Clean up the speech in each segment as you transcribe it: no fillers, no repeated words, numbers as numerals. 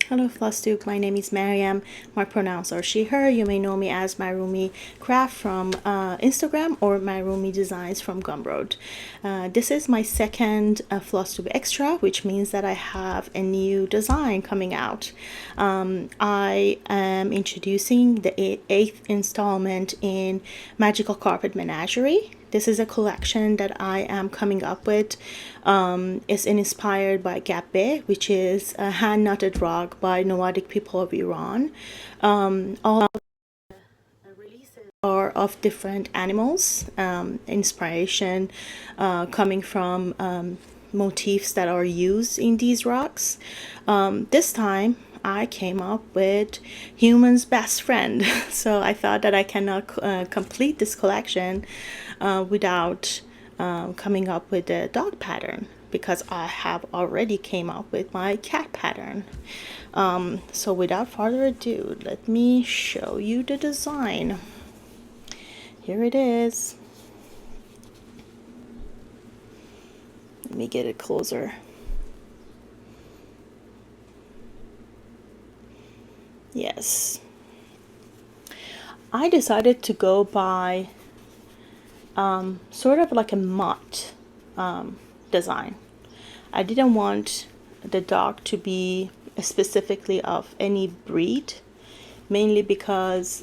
Hello Flosstube, my name is Mariam. My pronouns are she, her. You may know me as my Rumi Craft from Instagram or my Rumi Designs from Gumroad. This is my second Flosstube Extra, which means that I have a new design coming out. I am introducing the eighth installment in Magical Carpet Menagerie. This is a collection that I am coming up with. It's inspired by Gabbe, which is a hand-knotted rug by nomadic people of Iran. All releases are of different animals. Inspiration coming from motifs that are used in these rugs. This time I came up with human's best friend. So I thought that I cannot complete this collection without coming up with a dog pattern, because I have already came up with my cat pattern. So without further ado, let me show you the design. Here it is. Let me get it closer. Yes. I decided to go by sort of like a mutt design. I didn't want the dog to be specifically of any breed, mainly because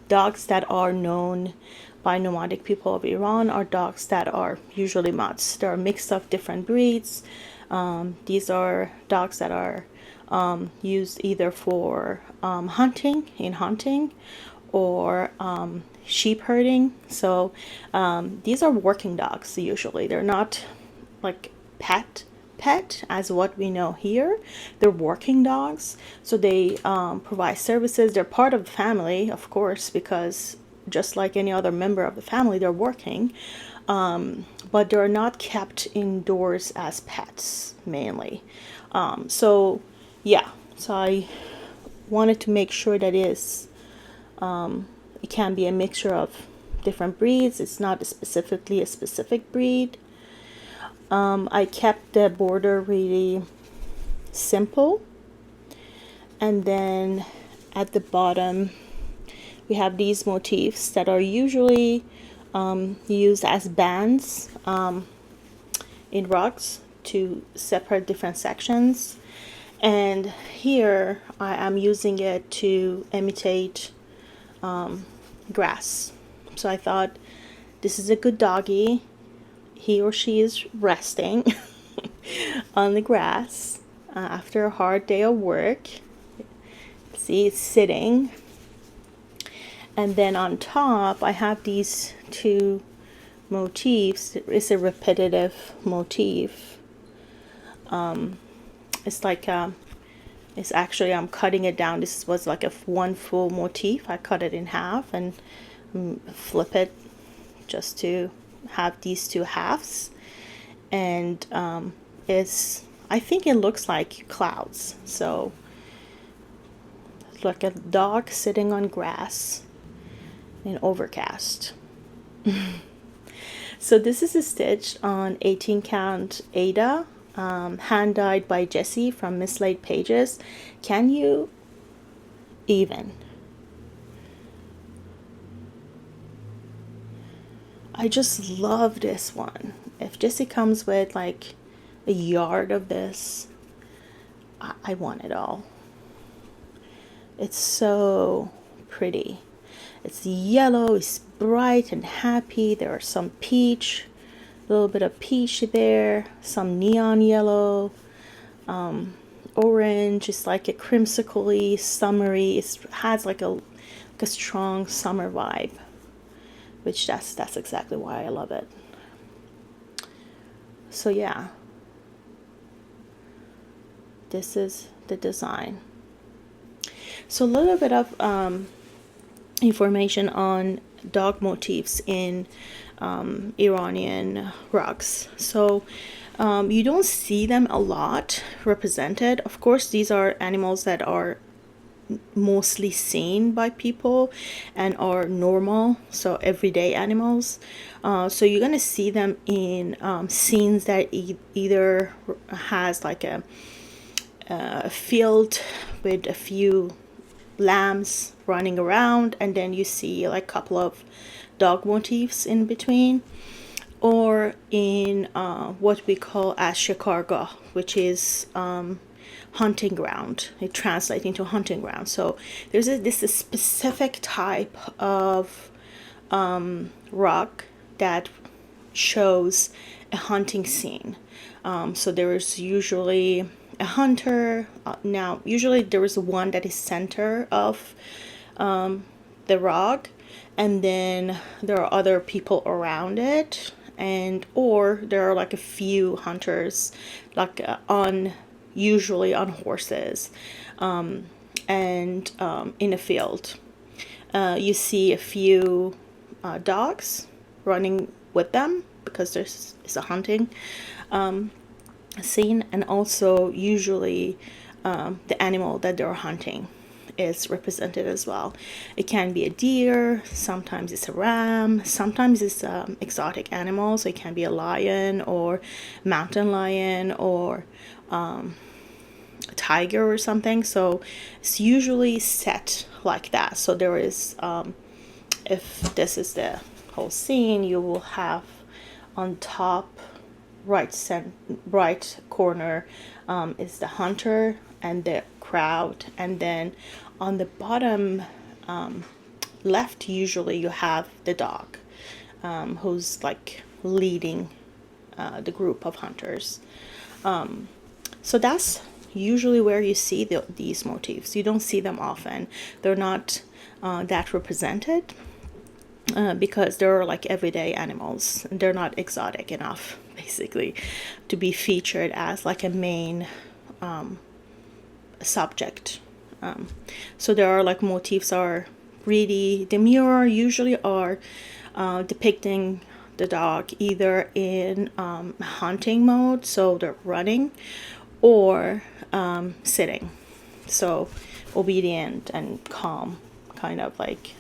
dogs that are known by nomadic people of Iran are dogs that are usually mutts. They're a mix of different breeds. These are dogs that are used either for hunting or sheep herding. So these are working dogs usually. They're not like pet as what we know here. They're working dogs, so they provide services. They're part of the family, of course, because just like any other member of the family, they're working, but they're not kept indoors as pets mainly. So yeah, so I wanted to make sure that it can be a mixture of different breeds. It's not specifically a specific breed. I kept the border really simple, and then at the bottom we have these motifs that are usually used as bands in rugs to separate different sections, and here I am using it to imitate grass. So I thought this is a good doggy. He or she is resting on the grass after a hard day of work. See, it's sitting. And then on top I have these two motifs. It's a repetitive motif. It's like it's actually, I'm cutting it down. This was like a one full motif. I cut it in half and flip it just to have these two halves, and I think it looks like clouds. So it's like a dog sitting on grass in overcast. So this is a stitch on 18 count Aida, hand dyed by Jessi from Mislaid Pages. Can you even? I just love this one. If Jessi comes with like a yard of this, I want it all. It's so pretty. It's yellow, it's bright and happy. There are some peach, a little bit of peach there, some neon yellow, orange. It's like a crimsically summery. It has like a strong summer vibe, which that's exactly why I love it. So yeah, this is the design. So a little bit of information on dog motifs in Iranian rugs. So you don't see them a lot represented. Of course, these are animals that are mostly seen by people and are normal, so everyday animals. So you're gonna see them in scenes that either has like a a field with a few lambs running around, and then you see like a couple of dog motifs in between, or in what we call as shikarga, which is hunting ground. It translates into hunting ground. So there's this is specific type of rock that shows a hunting scene. So there is usually a hunter. Now, usually there is one that is center of the rock, and then there are other people around it, and or there are like a few hunters, like usually on horses, and in a field. You see a few dogs running with them because it's a hunting scene, and also usually the animal that they're hunting is represented as well. It can be a deer, sometimes it's a ram, sometimes it's exotic animals. So it can be a lion or mountain lion or a tiger or something. So it's usually set like that. So there is, if this is the whole scene, you will have on top right corner is the hunter and the crowd, and then on the bottom left usually you have the dog who's like leading the group of hunters. So that's usually where you see these motifs. You don't see them often. They're not that represented because they're like everyday animals. They're not exotic enough basically to be featured as like a main subject. So there are like motifs are really demure, usually are depicting the dog either in hunting mode, so they're running, or sitting, so obedient and calm kind of like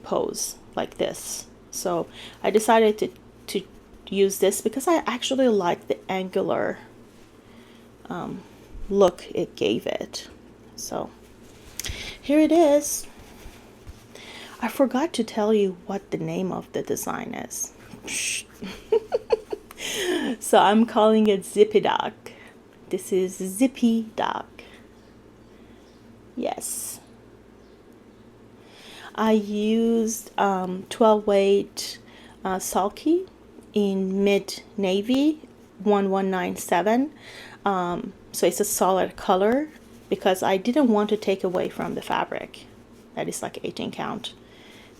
pose like this. So I decided to use this because I actually like the angular look it gave it. So here it is. I forgot to tell you what the name of the design is. So I'm calling it Zippy Dog. This is Zippy Dog. Yes. I used 12 weight Sulky in mid navy 1197. So it's a solid color because I didn't want to take away from the fabric that is like 18 count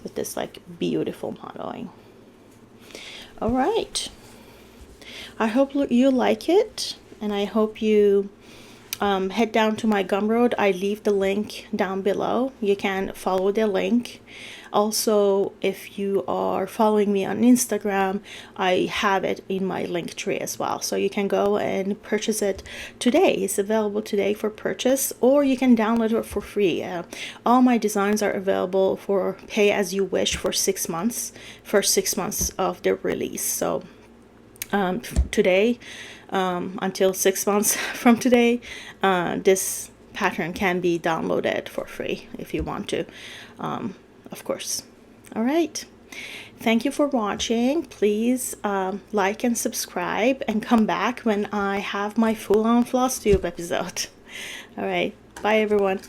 with this like beautiful modeling. All right, I hope you like it, and I hope you head down to my Gumroad. I leave the link down below. You can follow the link. Also, if you are following me on Instagram, I have it in my link tree as well. So you can go and purchase it today. It's available today for purchase, or you can download it for free. All my designs are available for pay as you wish for 6 months, first 6 months of the release. So today, until 6 months from today, this pattern can be downloaded for free if you want to, of course. All right, thank you for watching. Please like and subscribe, and come back when I have my full-on Flosstube episode. All right, bye everyone.